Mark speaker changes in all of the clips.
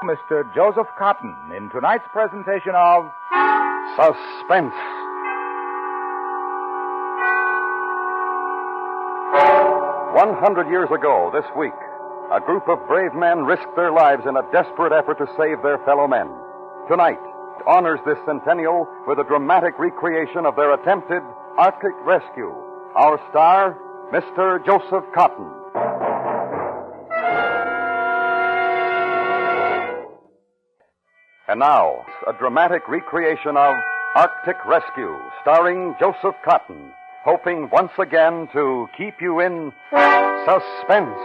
Speaker 1: Mr. Joseph Cotten in tonight's presentation of Suspense. "100 years ago this week, a group of brave men risked their lives in a desperate effort to save their fellow men. Tonight honors this centennial with a dramatic recreation of their attempted Arctic rescue. Our star, Mr. Joseph Cotten. And now, a dramatic recreation of Arctic Rescue, starring Joseph Cotten, hoping once again to keep you in suspense.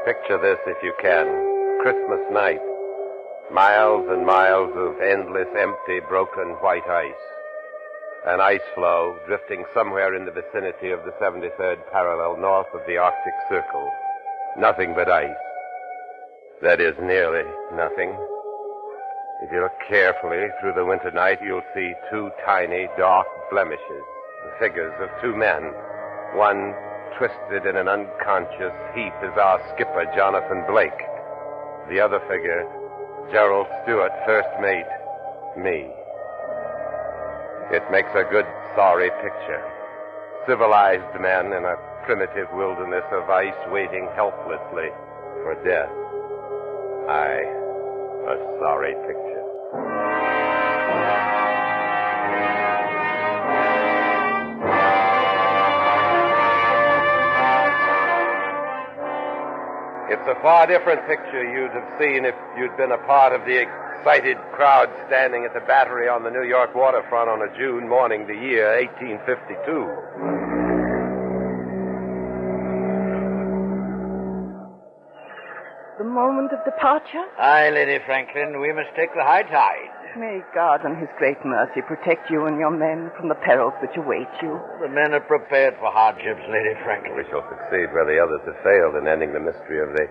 Speaker 2: Picture this if you can. Christmas night. Miles and miles of endless, empty, broken white ice. An ice floe drifting somewhere in the vicinity of the 73rd parallel north of the Arctic Circle. Nothing but ice. That is, nearly nothing. If you look carefully through the winter night, you'll see two tiny, dark blemishes, the figures of two men. One twisted in an unconscious heap is our skipper, Jonathan Blake. The other figure, Gerald Stewart, first mate, me. It makes a good, sorry picture. Civilized men in a primitive wilderness of ice waiting helplessly for death. Aye, a sorry picture. It's a far different picture you'd have seen if you'd been a part of the excited crowd standing at the Battery on the New York waterfront on a June morning, the year 1852.
Speaker 3: The moment of departure?
Speaker 4: Aye, Lady Franklin, we must take the high tide.
Speaker 3: May God in his great mercy protect you and your men from the perils which await you.
Speaker 4: The men are prepared for hardships, Lady Franklin.
Speaker 2: We shall succeed where the others have failed in ending the mystery of the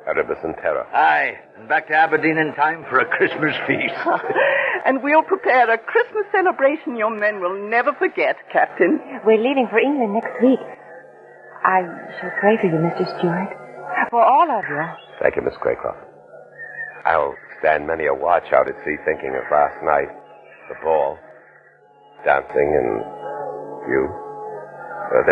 Speaker 2: Erebus and Terror.
Speaker 4: Aye, and back to Aberdeen in time for a Christmas feast.
Speaker 3: And we'll prepare a Christmas celebration your men will never forget, Captain.
Speaker 5: We're leaving for England next week. I shall pray for you, Mr. Stewart. For all of you.
Speaker 2: Thank you, Miss Craycroft. I'll stand many a watch out at sea thinking of last night, the ball, dancing, and you.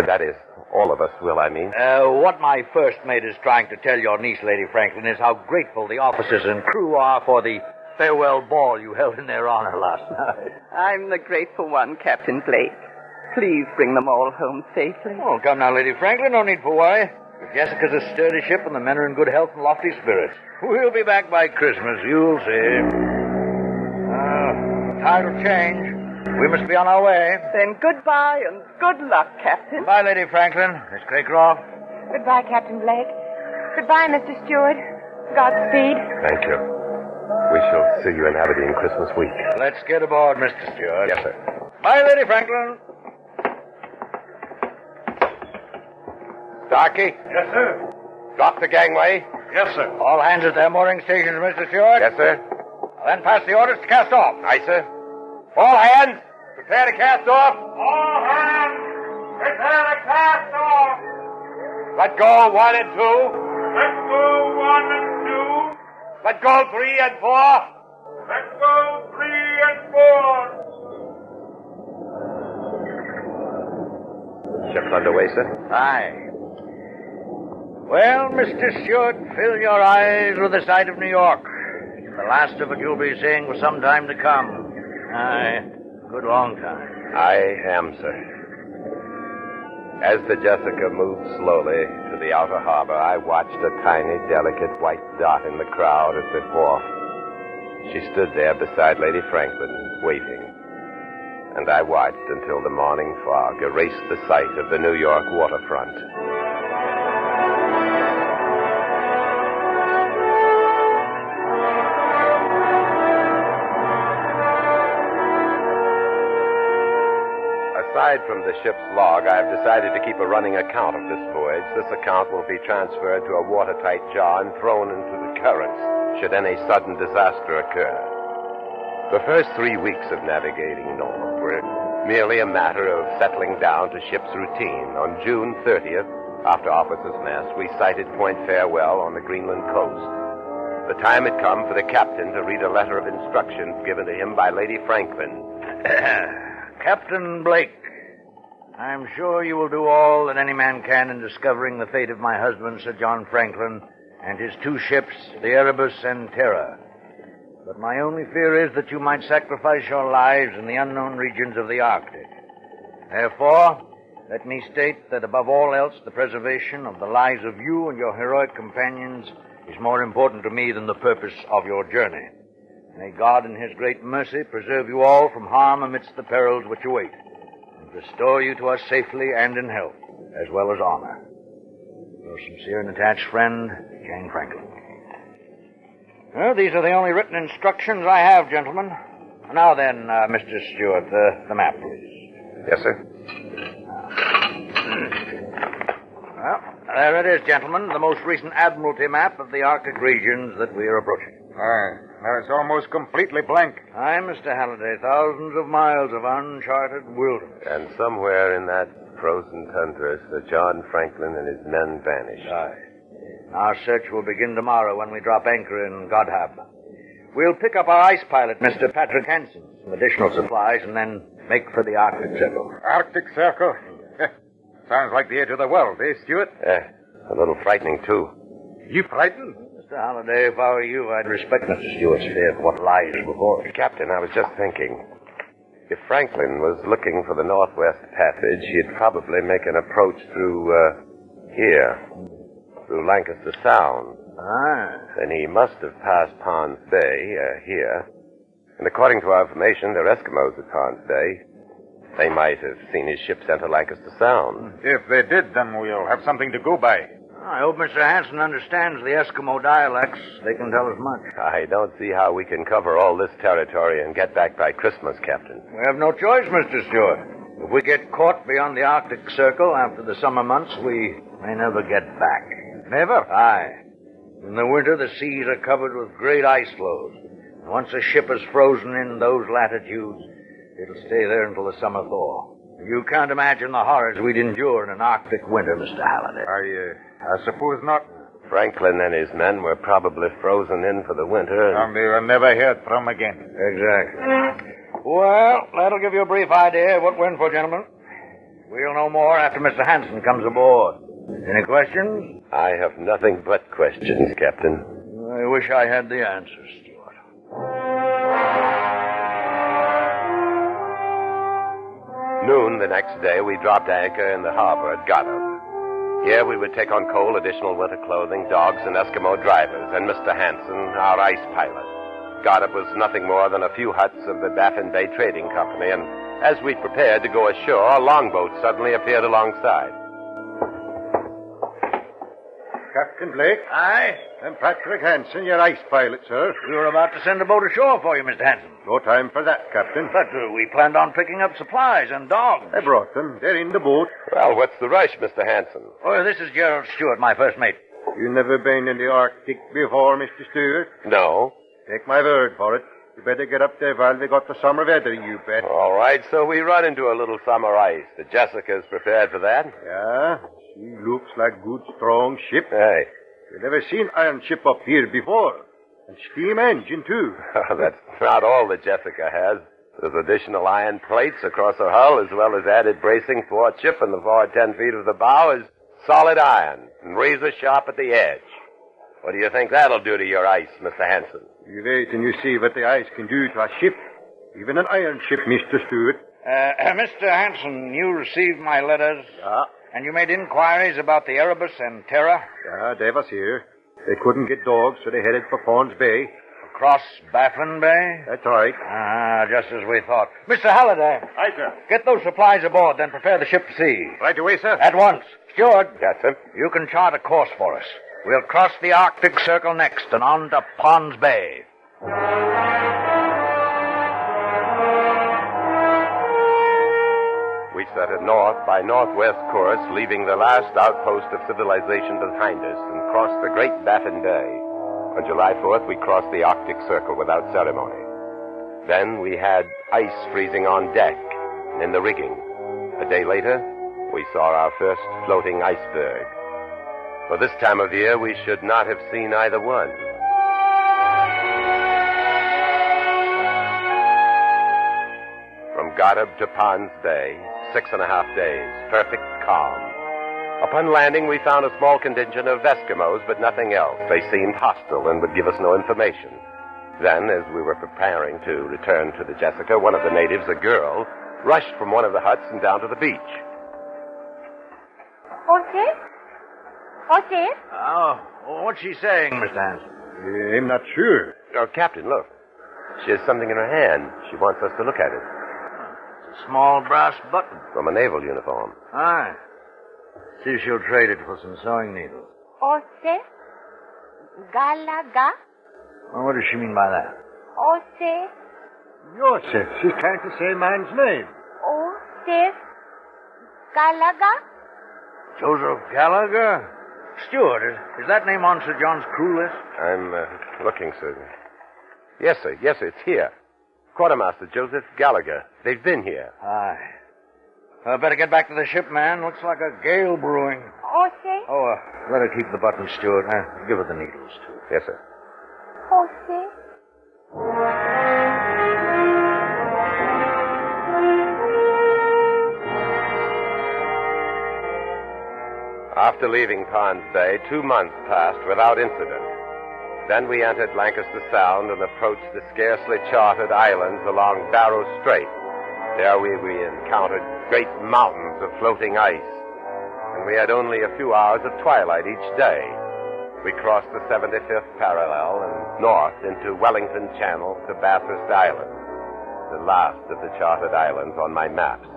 Speaker 2: That is, all of us will, I mean.
Speaker 4: What my first mate is trying to tell your niece, Lady Franklin, is how grateful the officers and crew are for the farewell ball you held in their honor last night.
Speaker 3: I'm the grateful one, Captain Blake. Please bring them all home safely.
Speaker 4: Oh, come now, Lady Franklin, no need for worry. Jessica's a sturdy ship, and the men are in good health and lofty spirits. We'll be back by Christmas, you'll see. Tide will change. We must be on our way.
Speaker 3: Then goodbye and good luck, Captain.
Speaker 4: Goodbye, Lady Franklin. Miss Craycroft.
Speaker 5: Goodbye, Captain Blake. Goodbye, Mr. Stewart. Godspeed.
Speaker 2: Thank you. We shall see you in Aberdeen Christmas week.
Speaker 4: Let's get aboard, Mr. Stewart.
Speaker 2: Yes, sir.
Speaker 4: Bye, Lady Franklin. Starkey?
Speaker 6: Yes, sir.
Speaker 4: Drop the gangway.
Speaker 6: Yes, sir.
Speaker 4: All hands at their mooring stations, Mr. Stewart.
Speaker 2: Yes, sir.
Speaker 4: Then pass the orders to cast off.
Speaker 2: Aye, sir.
Speaker 4: All hands, prepare to cast off.
Speaker 6: All hands, prepare to cast off.
Speaker 4: Let go 1 and 2.
Speaker 6: Let go 1 and 2.
Speaker 4: Let go 3 and 4.
Speaker 6: Let go 3 and 4.
Speaker 2: Ship's underway, sir?
Speaker 4: Aye. Well, Mr. Stewart, fill your eyes with the sight of New York. The last of it you'll be seeing for some time to come. Aye, good long time.
Speaker 2: I am, sir. As the Jessica moved slowly to the outer harbor, I watched a tiny, delicate white dot in the crowd at the wharf. She stood there beside Lady Franklin, waiting. And I watched until the morning fog erased the sight of the New York waterfront. Aside from the ship's log, I've decided to keep a running account of this voyage. This account will be transferred to a watertight jar and thrown into the currents should any sudden disaster occur. The first 3 weeks of navigating north were merely a matter of settling down to ship's routine. On June 30th, After officers' mess, we sighted Point Farewell on the Greenland coast. The time had come for the captain to read a letter of instructions given to him by Lady Franklin.
Speaker 4: Captain Blake, I'm sure you will do all that any man can in discovering the fate of my husband, Sir John Franklin, and his 2 ships, the Erebus and Terror. But my only fear is that you might sacrifice your lives in the unknown regions of the Arctic. Therefore, let me state that above all else, the preservation of the lives of you and your heroic companions is more important to me than the purpose of your journey. May God in his great mercy preserve you all from harm amidst the perils which await, and restore you to us safely and in health, as well as honor. Your sincere and attached friend, Jane Franklin. Well, these are the only written instructions I have, gentlemen. Now then, Mr. Stewart, the map, please.
Speaker 2: Yes, sir.
Speaker 4: Well, there it is, gentlemen, the most recent Admiralty map of the Arctic regions that we are approaching.
Speaker 6: Now it's almost completely blank.
Speaker 4: Aye, Mr. Halliday, thousands of miles of uncharted wilderness.
Speaker 2: And somewhere in that frozen tundra, Sir John Franklin and his men vanished.
Speaker 4: Aye. Our search will begin tomorrow when we drop anchor in Godhab. We'll pick up our ice pilot, Mr. Patrick Hansen, some additional supplies, and then make for the Arctic Circle.
Speaker 6: Arctic Circle? Sounds like the edge of the world, eh, Stuart?
Speaker 2: A little frightening, too.
Speaker 6: You frightened?
Speaker 4: Mr. Halliday, if I were you, I'd respect Mr. Stewart's fear for what lies before us.
Speaker 2: Captain, I was just thinking. If Franklin was looking for the Northwest Passage, he'd probably make an approach through, here. Through Lancaster Sound.
Speaker 4: Ah.
Speaker 2: Then he must have passed Ponds Bay, here. And according to our information, they're Eskimos at Ponds Bay. They might have seen his ships enter Lancaster Sound.
Speaker 6: If they did, then we'll have something to go by.
Speaker 4: I hope Mr. Hansen understands the Eskimo dialects. They can tell us much.
Speaker 2: I don't see how we can cover all this territory and get back by Christmas, Captain.
Speaker 4: We have no choice, Mr. Stewart. If we get caught beyond the Arctic Circle after the summer months, we may never get back.
Speaker 6: Never?
Speaker 4: Aye. In the winter, the seas are covered with great ice floes. And once a ship is frozen in those latitudes, it'll stay there until the summer thaw. You can't imagine the horrors we'd endure in an Arctic winter, Mr. Halliday.
Speaker 6: I suppose not.
Speaker 2: Franklin and his men were probably frozen in for the winter.
Speaker 6: And they were never heard from again.
Speaker 4: Exactly. Well, that'll give you a brief idea of what we're in for, gentlemen. We'll know more after Mr. Hansen comes aboard. Any questions?
Speaker 2: I have nothing but questions, Captain.
Speaker 4: I wish I had the answers, Stuart.
Speaker 2: Noon the next day, we dropped anchor in the harbor at Godhab. Here we would take on coal, additional winter clothing, dogs, and Eskimo drivers, and Mr. Hansen, our ice pilot. Godhab was nothing more than a few huts of the Baffin Bay Trading Company, and as we prepared to go ashore, a longboat suddenly appeared alongside.
Speaker 6: Captain Blake?
Speaker 4: Aye?
Speaker 6: I'm Patrick Hansen, your ice pilot, sir.
Speaker 4: We were about to send a boat ashore for you, Mr. Hansen.
Speaker 6: No time for that, Captain.
Speaker 4: But we planned on picking up supplies and dogs.
Speaker 6: I brought them. They're in the boat.
Speaker 2: Well, what's the rush, Mr. Hansen?
Speaker 4: Oh, this is Gerald Stewart, my first mate.
Speaker 6: You never been in the Arctic before, Mr. Stewart?
Speaker 2: No.
Speaker 6: Take my word for it. You better get up there while they got the summer weather, you bet.
Speaker 2: All right, so we run into a little summer ice. The Jessica's prepared for that?
Speaker 6: Yeah, she looks like good, strong ship.
Speaker 2: Hey.
Speaker 6: You've never seen iron ship up here before. And steam engine, too.
Speaker 2: That's not all the Jessica has. There's additional iron plates across her hull, as well as added bracing thwart ship, and the forward 10 feet of the bow is solid iron and razor sharp at the edge. What do you think that'll do to your ice, Mr. Hansen?
Speaker 6: You wait and you see what the ice can do to a ship. Even an iron ship, Mr. Stewart.
Speaker 4: Mr. Hansen, you received my letters.
Speaker 6: Yeah.
Speaker 4: And you made inquiries about the Erebus and Terror?
Speaker 6: Yeah, they was here. They couldn't get dogs, so they headed for Ponds Bay.
Speaker 4: Across Baffin Bay?
Speaker 6: That's right.
Speaker 4: Ah, just as we thought. Mr. Halliday.
Speaker 6: Aye, sir.
Speaker 4: Get those supplies aboard, then prepare the ship to sea.
Speaker 6: Right away, sir.
Speaker 4: At once. Stewart.
Speaker 2: Yes, sir.
Speaker 4: You can chart a course for us. We'll cross the Arctic Circle next and on to Ponds Bay.
Speaker 2: We set a north by northwest course, leaving the last outpost of civilization behind us, and crossed the Great Baffin Bay. On July 4th, we crossed the Arctic Circle without ceremony. Then we had ice freezing on deck and in the rigging. A day later, we saw our first floating iceberg. For this time of year, we should not have seen either one. From Goddard to Ponds Bay, 6.5 days, perfect calm. Upon landing, we found a small contingent of Eskimos, but nothing else. They seemed hostile and would give us no information. Then, as we were preparing to return to the Jessica, one of the natives, a girl, rushed from one of the huts and down to the beach.
Speaker 5: Jose?
Speaker 4: Oh, what's she saying, Mr. Hanson?
Speaker 6: I'm not sure.
Speaker 2: Oh, Captain, look. She has something in her hand. She wants us to look at it.
Speaker 4: It's a small brass button.
Speaker 2: From a naval uniform.
Speaker 4: Aye. See if she'll trade it for some sewing needles.
Speaker 5: Jose? Galaga?
Speaker 4: Well, what does she mean by that?
Speaker 5: Jose?
Speaker 6: Joseph, she can't say man's name.
Speaker 5: Jose? Galaga?
Speaker 4: Joseph Gallagher? Steward, is that name on Sir John's crew list?
Speaker 2: I'm looking, sir. Yes, sir. Yes, sir. It's here. Quartermaster Joseph Gallagher. They've been here.
Speaker 4: Aye. I better get back to the ship, man. Looks like a gale brewing.
Speaker 5: Jose?
Speaker 4: Oh, let her keep the button, Steward. Give her the needles, too.
Speaker 2: Yes, sir.
Speaker 5: Jose?
Speaker 2: After leaving Ponds Bay, 2 months passed without incident. Then we entered Lancaster Sound and approached the scarcely charted islands along Barrow Strait. There we encountered great mountains of floating ice, and we had only a few hours of twilight each day. We crossed the 75th parallel and north into Wellington Channel to Bathurst Island, the last of the charted islands on my maps.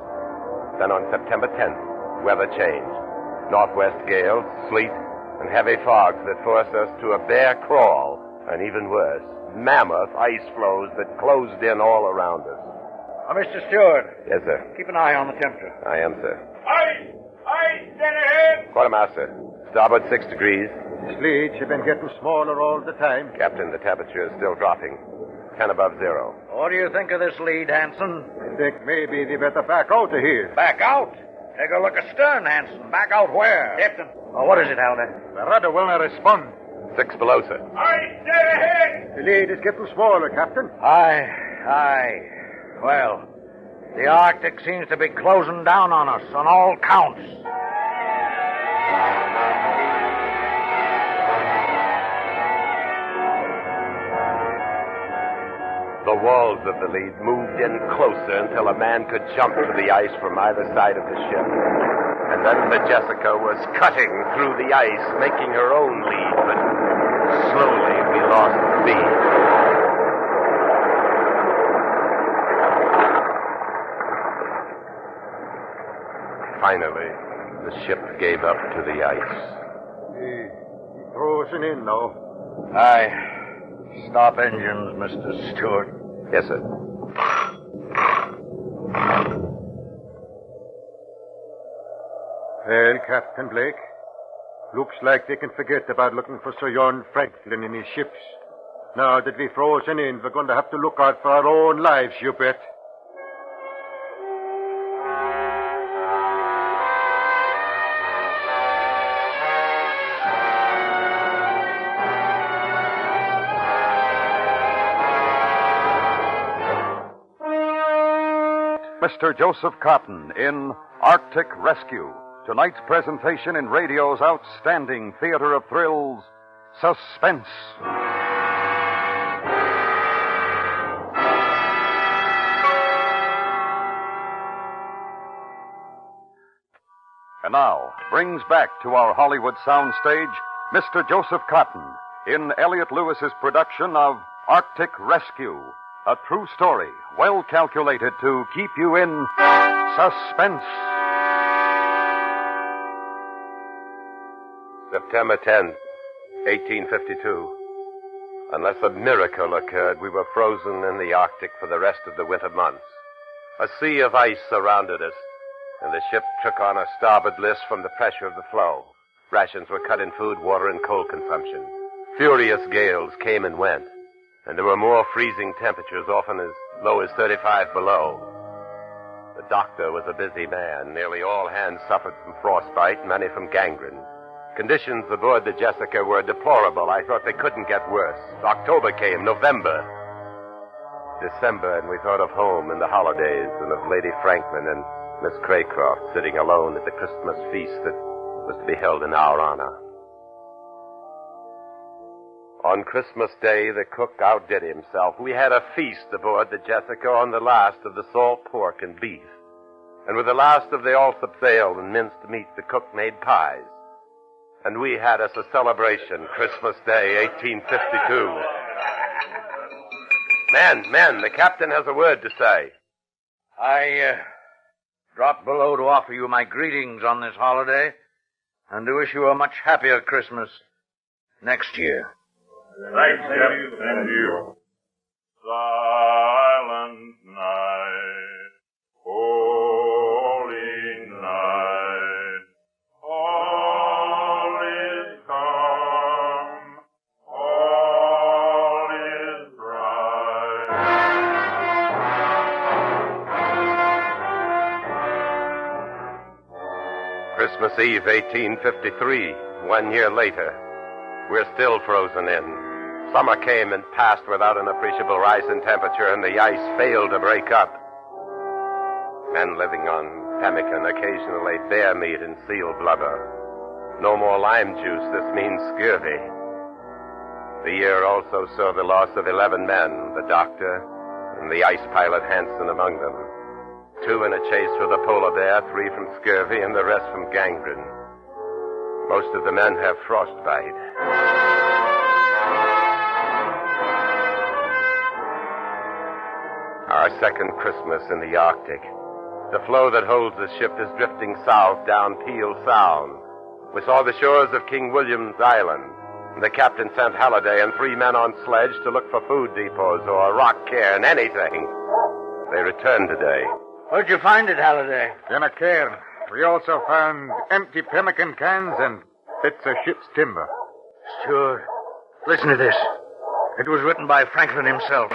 Speaker 2: Then on September 10th, weather changed. Northwest gales, sleet, and heavy fogs that forced us to a bare crawl, and even worse, mammoth ice floes that closed in all around us.
Speaker 4: Mr. Steward.
Speaker 2: Yes, sir.
Speaker 4: Keep an eye on the temperature.
Speaker 2: I am, sir.
Speaker 4: Ice! Ice! Dead ahead!
Speaker 2: Quartermaster, starboard 6 degrees.
Speaker 6: Sleet, you've been getting smaller all the time.
Speaker 2: Captain, the temperature is still dropping. 10 above zero.
Speaker 4: What do you think of this lead, Hanson?
Speaker 6: I think maybe they better back out of here.
Speaker 4: Back out? Take a look astern, Hanson. Back out where? Captain. Oh, what is it, Halder?
Speaker 6: The rudder will not respond.
Speaker 2: 6 below, sir.
Speaker 4: Ice! Dead ahead!
Speaker 6: The lead is getting smaller, Captain.
Speaker 4: Aye. Well, the Arctic seems to be closing down on us on all counts.
Speaker 2: The walls of the lead moved in closer until a man could jump to the ice from either side of the ship. And then the Jessica was cutting through the ice, making her own lead, but slowly we lost speed. Finally, the ship gave up to the ice.
Speaker 6: Frozen in now.
Speaker 4: Aye. Stop engines, Mr. Stewart.
Speaker 2: Yes, sir.
Speaker 6: Well, Captain Blake, looks like they can forget about looking for Sir John Franklin in his ships. Now that we're frozen in, we're going to have to look out for our own lives, you bet.
Speaker 1: Mr. Joseph Cotten in Arctic Rescue. Tonight's presentation in radio's outstanding theater of thrills, Suspense. And now, brings back to our Hollywood soundstage Mr. Joseph Cotten in Elliot Lewis's production of Arctic Rescue. A true story, well calculated to keep you in suspense.
Speaker 2: September 10th, 1852. Unless a miracle occurred, we were frozen in the Arctic for the rest of the winter months. A sea of ice surrounded us, and the ship took on a starboard list from the pressure of the floe. Rations were cut in food, water, and coal consumption. Furious gales came and went, and there were more freezing temperatures, often as low as 35 below. The doctor was a busy man. Nearly all hands suffered from frostbite, many from gangrene. Conditions aboard the Jessica were deplorable. I thought they couldn't get worse. October came, November, December, and we thought of home and the holidays and of Lady Franklin and Miss Craycroft sitting alone at the Christmas feast that was to be held in our honor. On Christmas Day, the cook outdid himself. We had a feast aboard the Jessica on the last of the salt pork and beef. And with the last of the Alsop ale and minced meat, the cook made pies. And we had us a celebration, Christmas Day, 1852. Men, the captain has a word to say.
Speaker 4: I dropped below to offer you my greetings on this holiday and to wish you a much happier Christmas next year.
Speaker 7: Thanks, Jeff. And you. Silent night, holy night, all is calm, all is bright.
Speaker 2: Christmas Eve, 1853, 1 year later. We're still frozen in. Summer came and passed without an appreciable rise in temperature, and the ice failed to break up. Men living on pemmican, occasionally bear meat and seal blubber. No more lime juice, this means scurvy. The year also saw the loss of 11 men, the doctor and the ice pilot Hansen among them. 2 in a chase for the polar bear, 3 from scurvy, and the rest from gangrene. Most of the men have frostbite. Our second Christmas in the Arctic. The floe that holds the ship is drifting south down Peel Sound. We saw the shores of King William's Island. The captain sent Halliday and 3 men on sledge to look for food depots or a rock cairn, anything. They returned today.
Speaker 4: Where'd you find it, Halliday?
Speaker 6: In a cairn. We also found empty pemmican cans and bits of ship's timber.
Speaker 4: Stuart, listen to this. It was written by Franklin himself.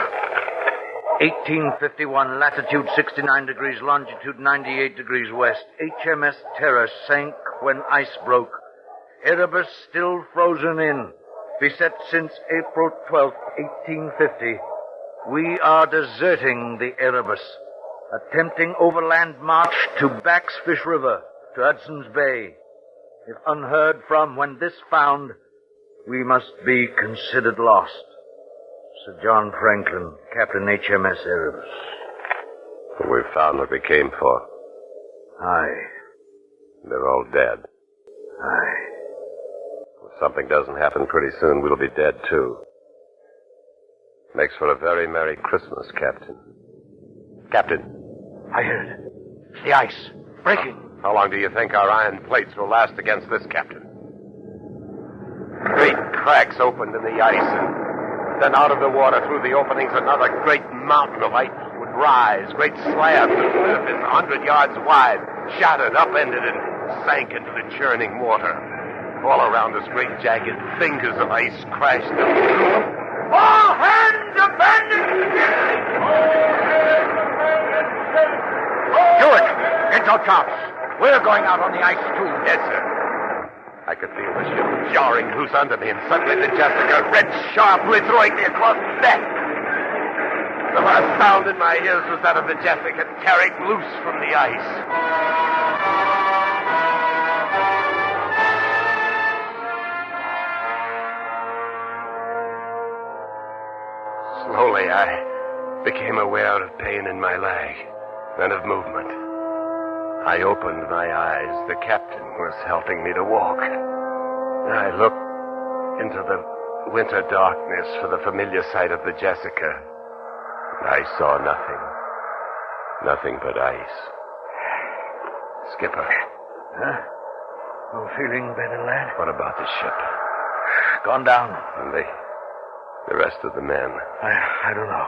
Speaker 4: 1851, latitude 69 degrees, longitude 98 degrees west. HMS Terror sank when ice broke. Erebus still frozen in. Beset since April 12th, 1850. We are deserting the Erebus. Attempting overland march to Baxfish River, to Hudson's Bay. If unheard from when this found, we must be considered lost. Sir John Franklin, Captain HMS Erebus.
Speaker 2: We found what we came for.
Speaker 4: Aye.
Speaker 2: They're all dead.
Speaker 4: Aye.
Speaker 2: If something doesn't happen pretty soon, we'll be dead, too. Makes for a very Merry Christmas, Captain. Captain.
Speaker 4: I heard it. It's the ice. Breaking.
Speaker 2: How long do you think our iron plates will last against this, Captain? Great cracks opened in the ice, and then out of the water through the openings another great mountain of ice would rise. Great slabs of surface 100 yards wide, shattered, upended, and sank into the churning water. All around us, great jagged fingers of ice crashed up. All hands abandon ship!
Speaker 4: Stuart, get your chops. We're going out on the ice, too.
Speaker 2: Yes, sir. I could feel the ship jarring loose under me, and suddenly the Jessica read sharply, throwing me across the deck. The last sound in my ears was that of the Jessica tearing loose from the ice. Slowly, I became aware of pain in my leg, then of movement. I opened my eyes. The captain was helping me to walk. I looked into the winter darkness for the familiar sight of the Jessica. I saw nothing. Nothing but ice. Skipper.
Speaker 4: Huh? I'm feeling better, lad.
Speaker 2: What about the ship?
Speaker 4: Gone down.
Speaker 2: And the rest of the men?
Speaker 4: I don't know.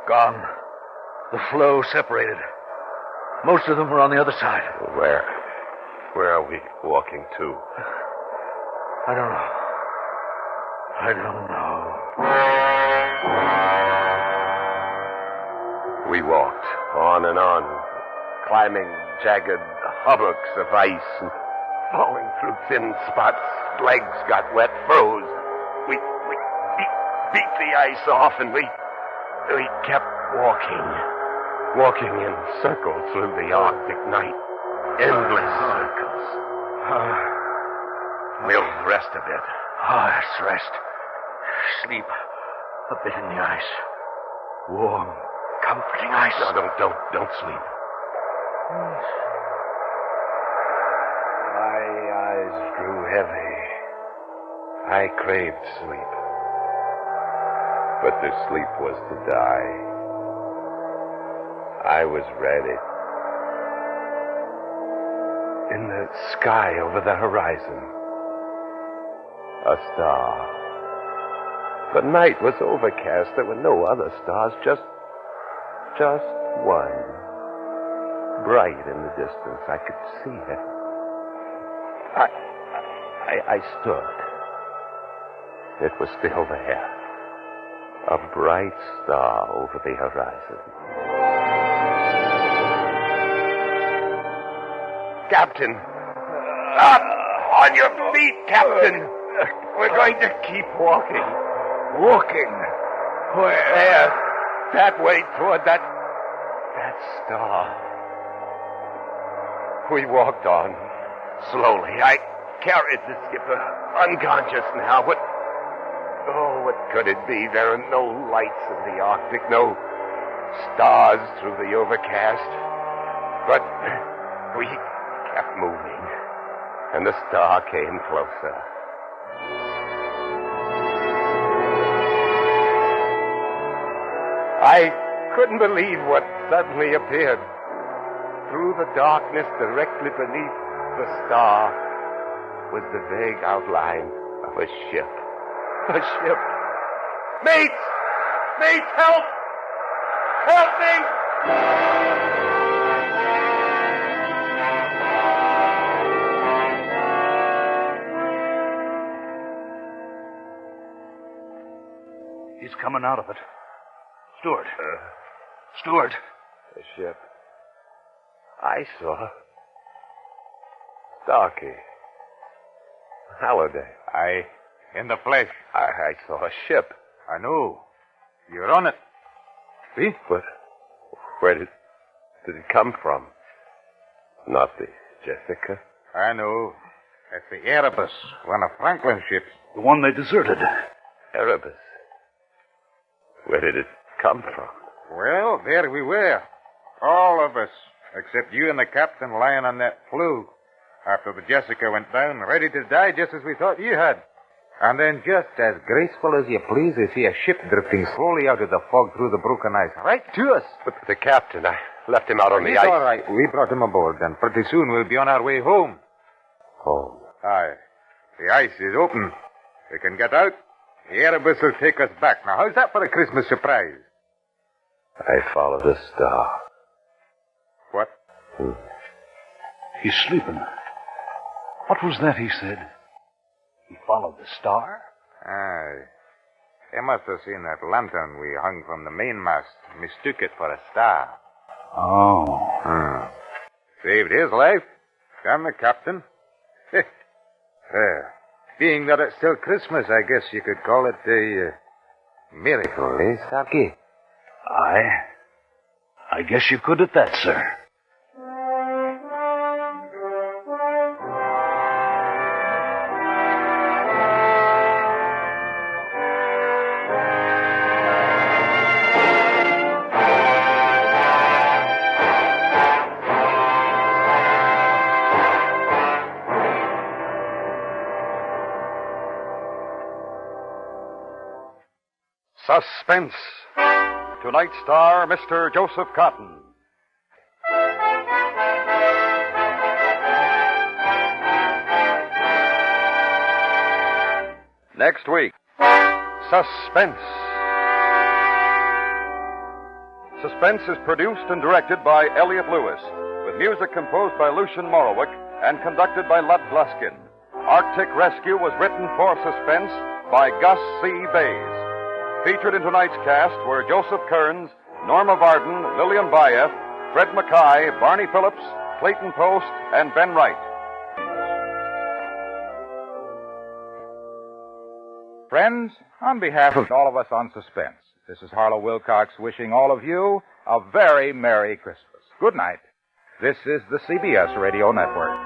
Speaker 4: Gone. The floe separated. Most of them were on the other side.
Speaker 2: Where? Where are we walking to?
Speaker 4: I don't know. I don't know.
Speaker 2: We walked on and on, climbing jagged hummocks of ice and falling through thin spots. Legs got wet, froze. We beat the ice off, and we kept walking in circles through the Arctic night. Endless circles. We'll rest a bit.
Speaker 4: Let's rest. Sleep a bit in the ice. Warm, comforting ice.
Speaker 2: No, don't sleep. My eyes grew heavy. I craved sleep. But the sleep was to die. I was ready. In the sky over the horizon, a star. The night was overcast. There were no other stars, just one. Bright in the distance. I could see it. I stood. It was still there. A bright star over the horizon. Captain! Up! On your feet, Captain! We're going to keep walking.
Speaker 4: Walking? Where?
Speaker 2: There. That way toward that star. We walked on. Slowly. I carried the skipper. Unconscious now. What could it be? There are no lights in the Arctic. No stars through the overcast. But we kept moving. And the star came closer. I couldn't believe what suddenly appeared. Through the darkness directly beneath the star was the vague outline of a ship. A ship. Mates! Mates, help! Help me!
Speaker 4: He's coming out of it. Steward.
Speaker 2: The ship. I saw Starkey. Halliday.
Speaker 6: In the flesh.
Speaker 2: I saw a ship.
Speaker 6: I know. You're on it. See?
Speaker 2: But where did it come from? Not the Jessica.
Speaker 6: I know. It's the Erebus, one of Franklin's ships.
Speaker 4: The one they deserted.
Speaker 2: Erebus. Where did it come from?
Speaker 6: Well, there we were. All of us, except you and the captain lying on that flue after the Jessica went down, ready to die just as we thought you had. And then just as graceful as you please, we see a ship drifting slowly out of the fog through the broken ice, right to us.
Speaker 2: But the captain, I left him out on the
Speaker 6: He's
Speaker 2: ice.
Speaker 6: all right. We brought him aboard, and pretty soon we'll be on our way home.
Speaker 2: Home?
Speaker 6: Aye. The ice is open. We can get out. The Erebus will take us back. Now, how's that for a Christmas surprise?
Speaker 2: I followed the star.
Speaker 6: What?
Speaker 4: He's sleeping. What was that he said? He followed the star?
Speaker 6: Aye. He must have seen that lantern we hung from the mainmast, mistook it for a star.
Speaker 4: Oh.
Speaker 6: Saved his life. Damn the captain. Being that it's still Christmas, I guess you could call it a miracle, eh, Starkey?
Speaker 4: I guess you could at that, sir.
Speaker 1: Suspense. Tonight's star, Mr. Joseph Cotten. Next week, Suspense. Suspense is produced and directed by Elliot Lewis, with music composed by Lucian Morowick and conducted by Lud Gluskin. Arctic Rescue was written for Suspense by Gus C. Bays. Featured in tonight's cast were Joseph Kearns, Norma Varden, Lillian Bayef, Fred Mackay, Barney Phillips, Clayton Post, and Ben Wright.
Speaker 6: Friends, on behalf of all of us on Suspense, this is Harlow Wilcox wishing all of you a very Merry Christmas. Good night. This is the CBS Radio Network.